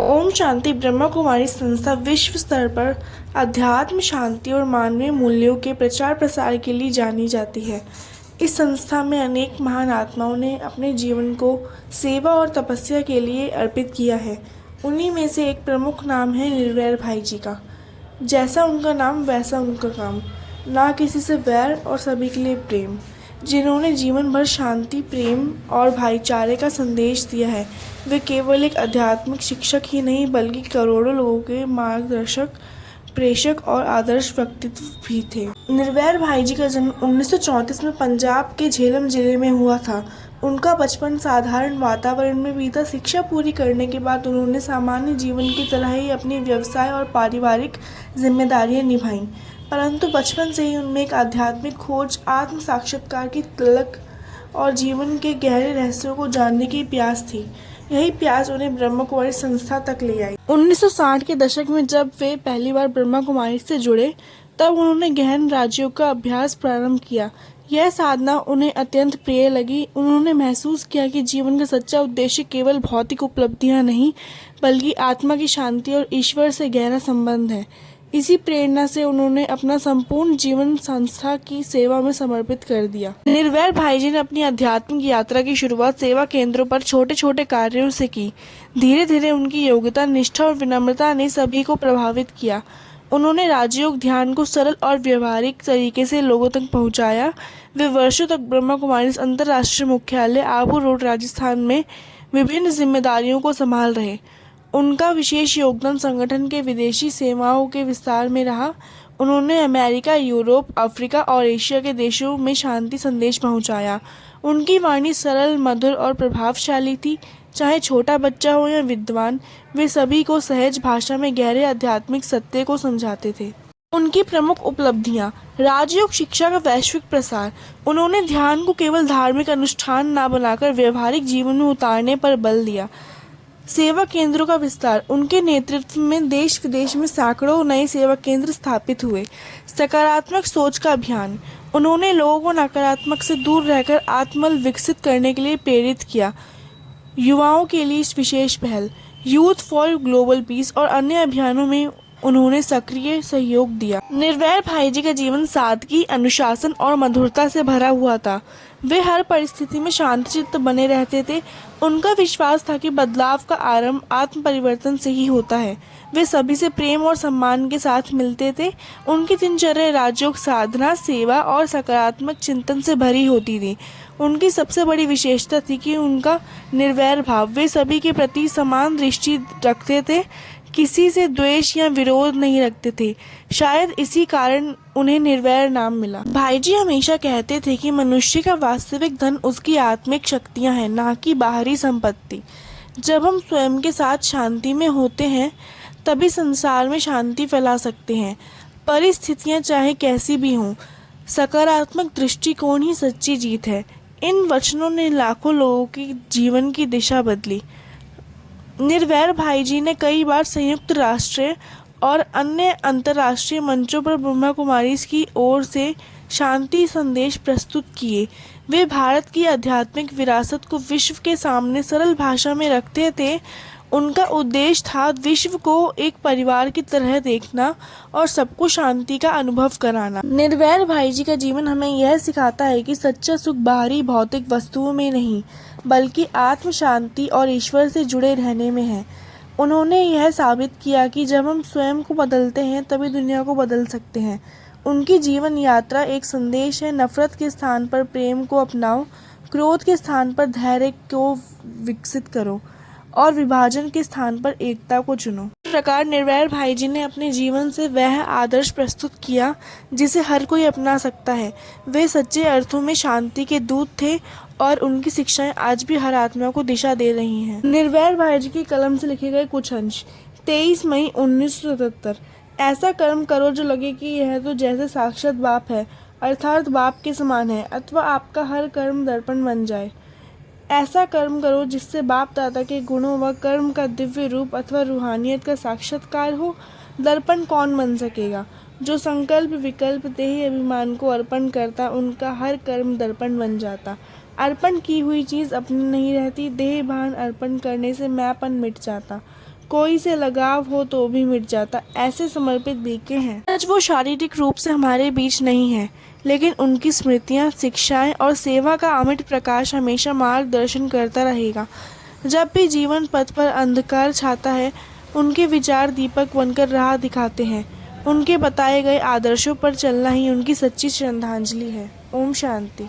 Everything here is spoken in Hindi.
ओम शांति ब्रह्मा कुमारी संस्था विश्व स्तर पर अध्यात्म शांति और मानवीय मूल्यों के प्रचार प्रसार के लिए जानी जाती है। इस संस्था में अनेक महान आत्माओं ने अपने जीवन को सेवा और तपस्या के लिए अर्पित किया है। उन्हीं में से एक प्रमुख नाम है निर्वैर भाई जी का। जैसा उनका नाम वैसा उनका काम, ना किसी से वैर और सभी के लिए प्रेम। जिन्होंने जीवन भर शांति, प्रेम और भाईचारे का संदेश दिया है, वे केवल एक आध्यात्मिक शिक्षक ही नहीं बल्कि करोड़ों लोगों के मार्गदर्शक, प्रेषक और आदर्श व्यक्तित्व भी थे। निर्वैर भाई जी का जन्म 1934 में पंजाब के झेलम जिले में हुआ था। उनका बचपन साधारण वातावरण में बीता। शिक्षा पूरी करने के बाद उन्होंने सामान्य जीवन की तरह ही अपनी व्यवसाय और पारिवारिक जिम्मेदारियां निभाईं, परंतु बचपन से ही उनमें एक आध्यात्मिक खोज, आत्म साक्षात्कार की तलक और जीवन के गहरे रहस्यों को जानने की प्यास थी। यही प्यास उन्हें ब्रह्मा कुमारी संस्था तक ले आई। 1960 के दशक में जब वे पहली बार ब्रह्मा कुमारी से जुड़े, तब उन्होंने गहन राजयोग का अभ्यास प्रारंभ किया। यह साधना उन्हें अत्यंत प्रिय लगी। उन्होंने महसूस किया कि जीवन का सच्चा उद्देश्य केवल भौतिक उपलब्धियां नहीं, बल्कि आत्मा की शांति और ईश्वर से गहरा संबंध है। इसी प्रेरणा से उन्होंने अपना संपूर्ण जीवन संस्था की सेवा में समर्पित कर दिया। निर्वैर भाई जी ने अपनी आध्यात्मिक यात्रा की शुरुआत सेवा केंद्रों पर छोटे छोटे कार्यों से की। धीरे धीरे उनकी योग्यता, निष्ठा और विनम्रता ने सभी को प्रभावित किया। उन्होंने राजयोग ध्यान को सरल और व्यवहारिक तरीके से लोगों तक पहुंचाया। वे वर्षों तक ब्रह्मा कुमारी अंतर्राष्ट्रीय मुख्यालय आबू रोड, राजस्थान में विभिन्न जिम्मेदारियों को संभाल रहे। उनका विशेष योगदान संगठन के विदेशी सेवाओं के विस्तार में रहा। उन्होंने अमेरिका, यूरोप, अफ्रीका और एशिया के देशों में शांति संदेश पहुंचाया। उनकी वाणी सरल, मधुर और प्रभावशाली थी। चाहे छोटा बच्चा हो या विद्वान, वे सभी को सहज भाषा में गहरे आध्यात्मिक सत्य को समझाते थे। उनकी प्रमुख उपलब्धियां: राजयोग शिक्षा का वैश्विक प्रसार। उन्होंने ध्यान को केवल धार्मिक अनुष्ठान न बनाकर व्यवहारिक जीवन में उतारने पर बल दिया। सेवा केंद्रों का विस्तार। उनके नेतृत्व में देश विदेश में सैकड़ों नए सेवा केंद्र स्थापित हुए। सकारात्मक सोच का अभियान। उन्होंने लोगों को नकारात्मक से दूर रहकर आत्मबल विकसित करने के लिए प्रेरित किया। युवाओं के लिए विशेष पहल, यूथ फॉर ग्लोबल पीस और अन्य अभियानों में उन्होंने सक्रिय सहयोग दिया। निर्वैर भाई जी का जीवन सादगी, अनुशासन और मधुरता से भरा हुआ था। वे हर परिस्थिति में शांतचित्त बने रहते थे। उनका विश्वास था कि बदलाव का आरंभ आत्म परिवर्तन से ही होता है। वे सभी से प्रेम और सम्मान के साथ मिलते थे। उनकी दिनचर्या राजयोग साधना, सेवा और सकारात्मक चिंतन से भरी होती थी। उनकी सबसे बड़ी विशेषता थी कि उनका निर्वैर भाव। वे सभी के प्रति समान दृष्टि रखते थे, किसी से द्वेष या विरोध नहीं रखते थे। शायद इसी कारण उन्हें निर्वैर नाम मिला। भाई जी हमेशा कहते थे कि मनुष्य का वास्तविक धन उसकी आत्मिक शक्तियां हैं, ना कि बाहरी संपत्ति। जब हम स्वयं के साथ शांति में होते हैं, तभी संसार में शांति फैला सकते हैं। परिस्थितियां चाहे कैसी भी हों, सकारात्मक दृष्टिकोण ही सच्ची जीत है। इन वचनों ने लाखों लोगों की जीवन की दिशा बदली। निर्वैर भाई जी ने कई बार संयुक्त राष्ट्र और अन्य अंतर्राष्ट्रीय मंचों पर ब्रह्मा कुमारी की ओर से शांति संदेश प्रस्तुत किए। वे भारत की आध्यात्मिक विरासत को विश्व के सामने सरल भाषा में रखते थे। उनका उद्देश्य था विश्व को एक परिवार की तरह देखना और सबको शांति का अनुभव कराना। निर्वैर भाई जी का जीवन हमें यह सिखाता है कि सच्चा सुख बाहरी भौतिक वस्तुओं में नहीं, बल्कि आत्म शांति और ईश्वर से जुड़े रहने में है। उन्होंने यह साबित किया कि जब हम स्वयं को बदलते हैं, तभी दुनिया को बदल सकते हैं। उनकी जीवन यात्रा एक संदेश है, नफरत के स्थान पर प्रेम को अपनाओ, क्रोध के स्थान पर धैर्य को विकसित करो और विभाजन के स्थान पर एकता को चुनो। इस प्रकार निर्वैर भाई जी ने अपने जीवन से वह आदर्श प्रस्तुत किया जिसे हर कोई अपना सकता है। वे सच्चे अर्थों में शांति के दूत थे और उनकी शिक्षाएं आज भी हर आत्मा को दिशा दे रही हैं। निर्वैर भाई जी की कलम से लिखे गए कुछ अंश। 23 मई 1977। ऐसा कर्म करो जो लगे कि यह तो जैसे साक्षात बाप है, अर्थात बाप के समान है, अथवा आपका हर कर्म दर्पण बन जाए। ऐसा कर्म करो जिससे बाप दादा के गुणों व कर्म का दिव्य रूप अथवा रूहानियत का साक्षात्कार हो। दर्पण कौन बन सकेगा? जो संकल्प विकल्प देह अभिमान को अर्पण करता, उनका हर कर्म दर्पण बन जाता। अर्पण की हुई चीज़ अपनी नहीं रहती। देह भान अर्पण करने से मैंपन मिट जाता। कोई से लगाव हो तो भी मिट जाता, ऐसे समर्पित बीके हैं। आज वो शारीरिक रूप से हमारे बीच नहीं है, लेकिन उनकी स्मृतियाँ, शिक्षाएं और सेवा का अमिट प्रकाश हमेशा मार्गदर्शन करता रहेगा। जब भी जीवन पथ पर अंधकार छाता है, उनके विचार दीपक बनकर राह दिखाते हैं। उनके बताए गए आदर्शों पर चलना ही उनकी सच्ची श्रद्धांजलि है। ओम शांति।